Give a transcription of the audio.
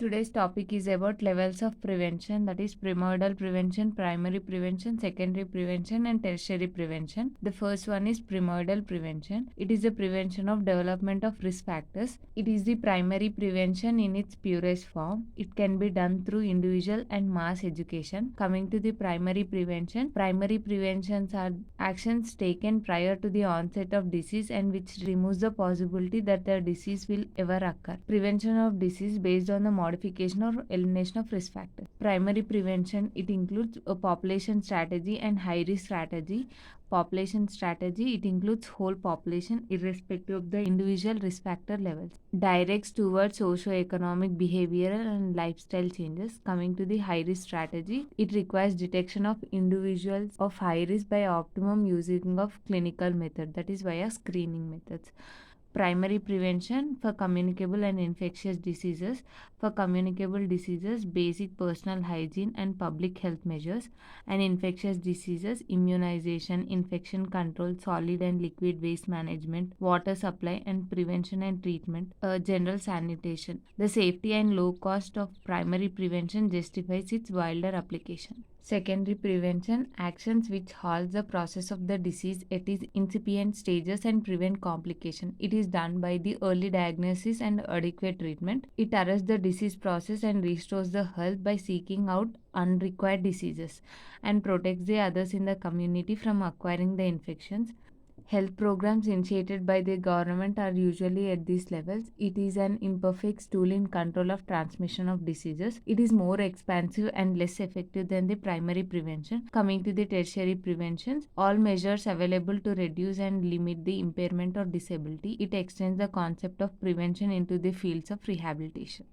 Today's topic is about levels of prevention, that is primordial prevention, primary prevention, secondary prevention and tertiary prevention. The first one is primordial prevention. It is the prevention of development of risk factors. It is the primary prevention in its purest form. It can be done through individual and mass education. Coming to the primary preventions are actions taken prior to the onset of disease and which removes the possibility that the disease will ever occur. Prevention of disease based on the modification or elimination of risk factors. Primary prevention, it includes a population strategy and high risk strategy. Population strategy, it includes whole population irrespective of the individual risk factor levels. Directs towards socio-economic, behavioral and lifestyle changes. Coming to the high risk strategy, it requires detection of individuals of high risk by optimum using of clinical method, that is via screening methods. Primary prevention for communicable and infectious diseases. For communicable diseases, basic personal hygiene and public health measures, and infectious diseases, immunization, infection control, solid and liquid waste management, water supply and prevention and treatment, general sanitation. The safety and low cost of primary prevention justifies its wilder application. Secondary prevention, actions which halt the process of the disease at its incipient stages and prevent complication. It is done by the early diagnosis and adequate treatment. It arrests the disease process and restores the health by seeking out unrequired diseases and protects the others in the community from acquiring the infections. Health programs initiated by the government are usually at these levels. It is an imperfect tool in control of transmission of diseases. It is more expansive and less effective than the primary prevention. Coming to the tertiary preventions, all measures available to reduce and limit the impairment or disability. It extends the concept of prevention into the fields of rehabilitation.